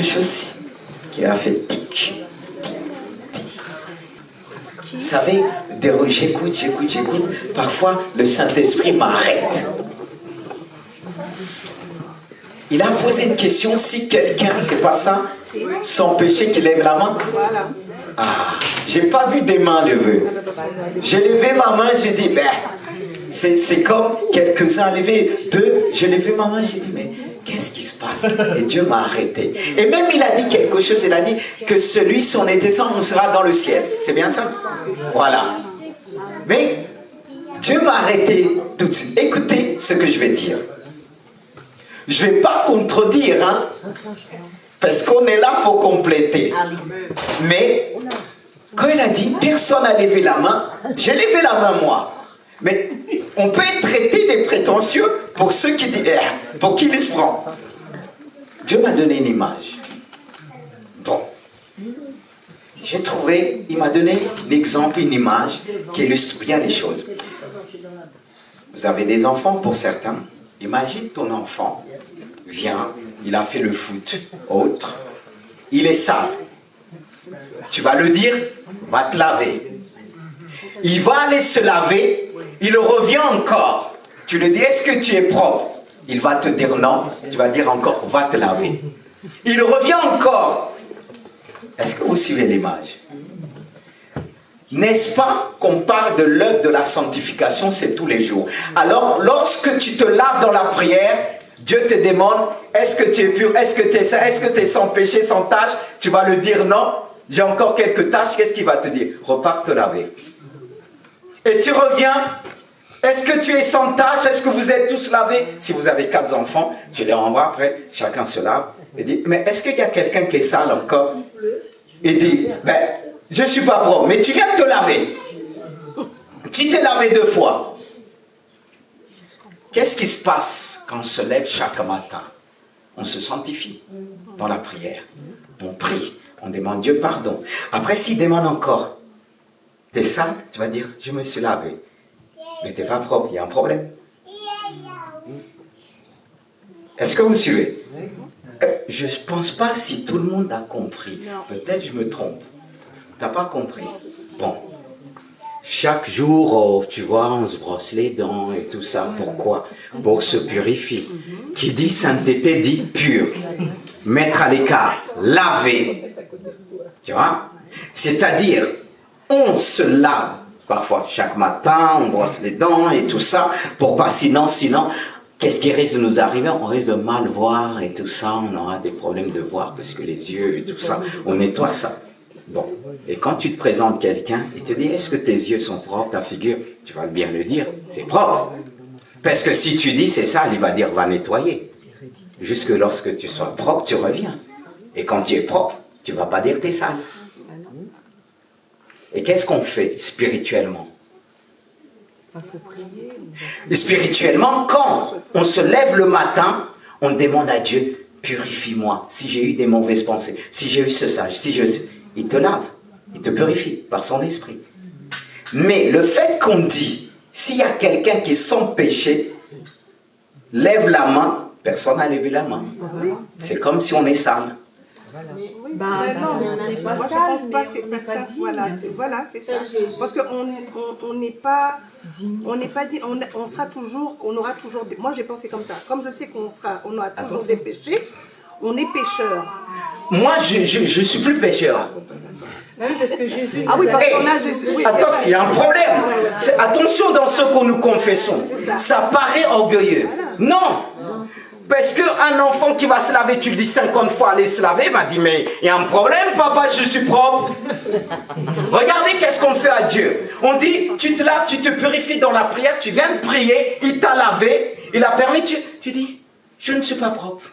chose qui a fait tic. Vous savez, j'écoute. Parfois, le Saint-Esprit m'arrête. Il a posé une question, si quelqu'un, c'est pas ça, son péché qui lève la main. Ah, j'ai pas vu des mains levées. J'ai levé ma main, j'ai dit, ben, c'est comme quelques-uns levé, deux, j'ai levé ma main, j'ai dit, mais qu'est-ce qui se passe? Et Dieu m'a arrêté. Et même il a dit quelque chose, il a dit que celui, si on était sans, on sera dans le ciel. C'est bien ça? Voilà. Mais Dieu m'a arrêté tout de suite. Écoutez ce que je vais dire. Je ne vais pas contredire, hein, parce qu'on est là pour compléter. Mais quand il a dit, personne n'a levé la main, j'ai levé la main moi. Mais on peut être traité des prétentieux pour ceux qui disent, pour qui il se prend. Dieu m'a donné une image. Bon. J'ai trouvé, il m'a donné l'exemple, une image qui illustre bien les choses. Vous avez des enfants pour certains. Imagine ton enfant vient, il a fait le foot, autre. Il est sale. Tu vas le dire, va te laver. Il va aller se laver, il revient encore. Tu lui dis, est-ce que tu es propre? Il va te dire non, tu vas dire encore, va te laver. Il revient encore. Est-ce que vous suivez l'image? N'est-ce pas qu'on parle de l'œuvre de la sanctification, c'est tous les jours. Alors, lorsque tu te laves dans la prière, Dieu te demande, est-ce que tu es pur, est-ce que tu es saint, est-ce que tu es sans péché, sans tâche? Tu vas le dire non, j'ai encore quelques tâches, qu'est-ce qu'il va te dire? Repars te laver. Et tu reviens, est-ce que tu es sans tâche, est-ce que vous êtes tous lavés? Si vous avez 4 enfants, tu les renvoies après, chacun se lave. Et dit, mais est-ce qu'il y a quelqu'un qui est sale encore? Il dit, ben, je ne suis pas propre, mais tu viens de te laver. Tu t'es lavé 2 fois. Qu'est-ce qui se passe quand on se lève chaque matin? On se sanctifie dans la prière. On prie, on demande Dieu pardon. Après, s'il demande encore, t'es sale, tu vas dire, je me suis lavé. Mais t'es pas propre, il y a un problème. Est-ce que vous suivez? Je ne pense pas si tout le monde a compris. Peut-être je me trompe. T'as pas compris? Bon. Chaque jour, oh, tu vois, on se brosse les dents et tout ça. Pourquoi? Pour se purifier. Qui dit sainteté dit pur. Mettre à l'écart, laver. Tu vois? C'est-à-dire, on se lave. Parfois, chaque matin, on brosse les dents et tout ça. Pour pas, sinon, qu'est-ce qui risque de nous arriver? On risque de mal voir et tout ça. On aura des problèmes de voir parce que les yeux et tout ça, on nettoie ça. Bon, et quand tu te présentes quelqu'un, il te dit, est-ce que tes yeux sont propres, ta figure? Tu vas bien le dire, c'est propre. Parce que si tu dis c'est sale, il va dire, va nettoyer. Jusque lorsque tu sois propre, tu reviens. Et quand tu es propre, tu ne vas pas dire t'es sale. Et qu'est-ce qu'on fait spirituellement? Et spirituellement, quand on se lève le matin, on demande à Dieu, purifie-moi. Si j'ai eu des mauvaises pensées, si j'ai eu ce sage, si je... Il te lave, il te purifie par son esprit. Mais le fait qu'on dit, s'il y a quelqu'un qui est sans péché, lève la main, personne n'a levé la main. C'est comme si on est sale. Voilà, c'est ça. Parce qu'on n'est pas dit, on sera toujours, on aura toujours, moi j'ai pensé comme ça. Comme je sais on aura toujours des péchés, on est pécheur. Moi, je suis plus pécheur. Même parce que Jésus. Ah oui, parce qu'on a Jésus. Oui, attends, il y a un problème. Attention dans ce que nous confessons. Ça paraît orgueilleux. Non. Parce qu'un enfant qui va se laver, tu lui dis 50 fois aller se laver, il va dire, mais il y a un problème, papa, je suis propre. Regardez qu'est-ce qu'on fait à Dieu. On dit, tu te laves, tu te purifies dans la prière, tu viens de prier, il t'a lavé, il a permis, tu dis, je ne suis pas propre.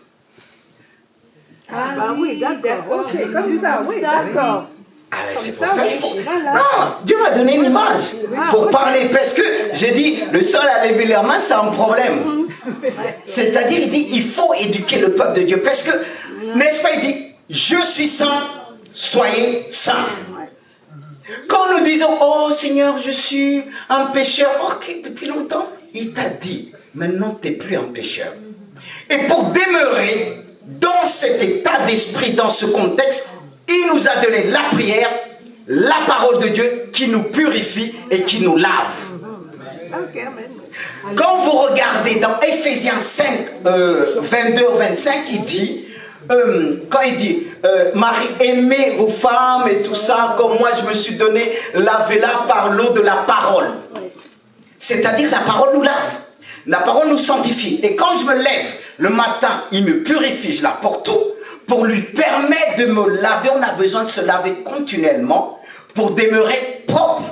Ah oui, d'accord. Ok, comme ça, oui, d'accord. Ah mais c'est pour ça qu'il faut... Non, Dieu m'a donné une image pour parler. Parce que j'ai dit, le seul à lever les mains, c'est un problème. C'est-à-dire, il dit, il faut éduquer le peuple de Dieu. Parce que, n'est-ce pas, il dit, je suis saint, soyez saints. Quand nous disons, oh Seigneur, je suis un pécheur, ok, depuis longtemps, il t'a dit, maintenant tu n'es plus un pécheur. Et pour demeurer dans cet état d'esprit, dans ce contexte, il nous a donné la prière, la parole de Dieu qui nous purifie et qui nous lave. Quand vous regardez dans Éphésiens 5, 22-25, il dit, quand il dit, Marie, aimez vos femmes et tout ça, comme moi je me suis donné, lavez-la par l'eau de la parole. C'est-à-dire la parole nous lave, la parole nous sanctifie. Et quand je me lève le matin, il me purifie, je la porte tout. Pour lui permettre de me laver, on a besoin de se laver continuellement pour demeurer propre,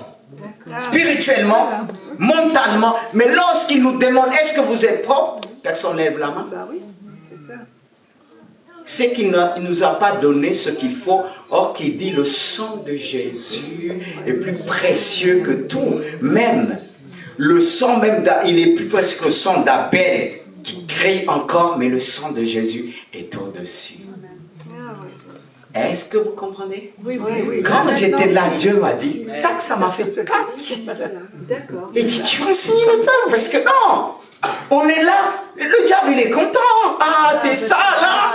spirituellement, mentalement. Mais lorsqu'il nous demande, est-ce que vous êtes propre? Personne ne lève la main. C'est qu'il ne nous a pas donné ce qu'il faut. Or, qui dit le sang de Jésus est plus précieux que tout. Même le sang, il est plus précieux que le sang d'Abel qui crie encore, mais le sang de Jésus est au-dessus. Est-ce que vous comprenez? Oui. Quand j'étais là, Dieu m'a dit, tac, ça m'a fait tac. Il dit, tu vas enseigner le peuple, parce que non, on est là, le diable il est content. Ah, t'es ça là,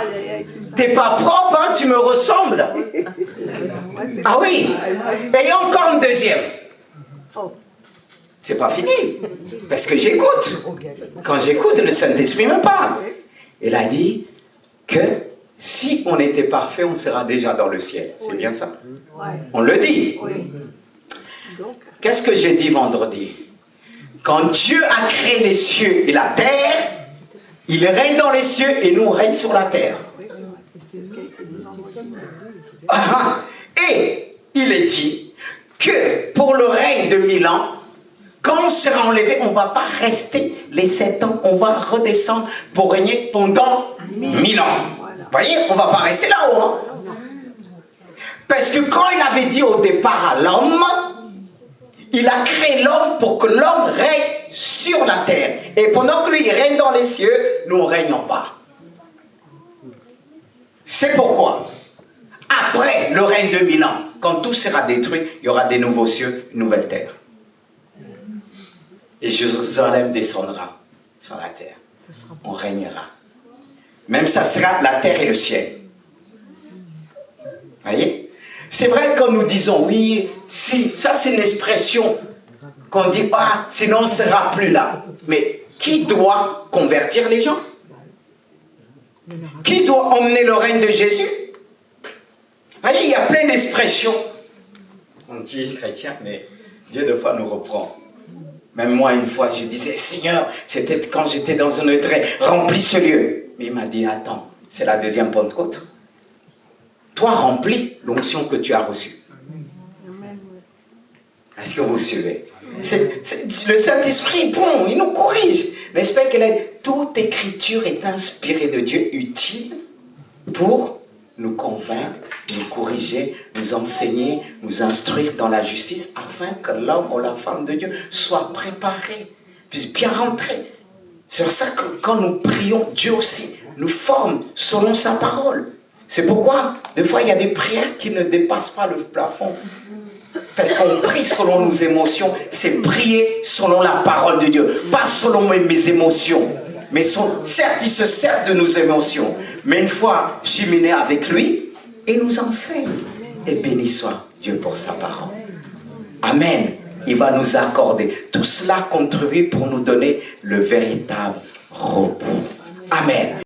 t'es pas propre, hein, tu me ressembles. Ah oui, et encore une deuxième. C'est pas fini, parce que j'écoute. Quand j'écoute, le Saint-Esprit me parle. Il a dit que si on était parfait, on sera déjà dans le ciel. C'est bien ça? On le dit. Qu'est-ce que j'ai dit vendredi? Quand Dieu a créé les cieux et la terre, il règne dans les cieux et nous on règne sur la terre. Et il est dit que pour le règne de 1000 ans, quand on sera enlevé, on ne va pas rester les 7 ans, on va redescendre pour régner pendant 1000 ans. Vous voyez, on ne va pas rester là-haut. Hein? Parce que quand il avait dit au départ à l'homme, il a créé l'homme pour que l'homme règne sur la terre. Et pendant que lui il règne dans les cieux, nous on règne en bas. C'est pourquoi, après le règne de 1000 ans, quand tout sera détruit, il y aura des nouveaux cieux, une nouvelle terre. Et Jérusalem descendra sur la terre. On régnera. Même ça sera la terre et le ciel. Voyez? C'est vrai que quand nous disons oui, si, ça c'est une expression qu'on dit, ah, sinon on ne sera plus là. Mais qui doit convertir les gens? Qui doit emmener le règne de Jésus? Voyez, il y a plein d'expressions. On dit chrétien, mais Dieu de fois nous reprend. Même moi, une fois, je disais, Seigneur, c'était quand j'étais dans un trait, remplis ce lieu. Mais il m'a dit, attends, c'est la deuxième Pentecôte. Toi, remplis l'onction que tu as reçue. Est-ce que vous suivez? Le Saint-Esprit, bon, il nous corrige. N'est-ce pas que toute écriture est inspirée de Dieu, utile pour nous convaincre, nous corriger, nous enseigner, nous instruire dans la justice, afin que l'homme ou la femme de Dieu soit préparé, puisse bien rentrer. C'est pour ça que quand nous prions, Dieu aussi nous forme selon sa parole. C'est pourquoi, des fois, il y a des prières qui ne dépassent pas le plafond. Parce qu'on prie selon nos émotions, c'est prier selon la parole de Dieu, pas selon mes émotions. Mais certes, il se sert de nos émotions. Mais une fois cheminé avec lui, il nous enseigne. Et béni soit Dieu pour sa parole. Amen. Il va nous accorder. Tout cela contribue pour nous donner le véritable repos. Amen.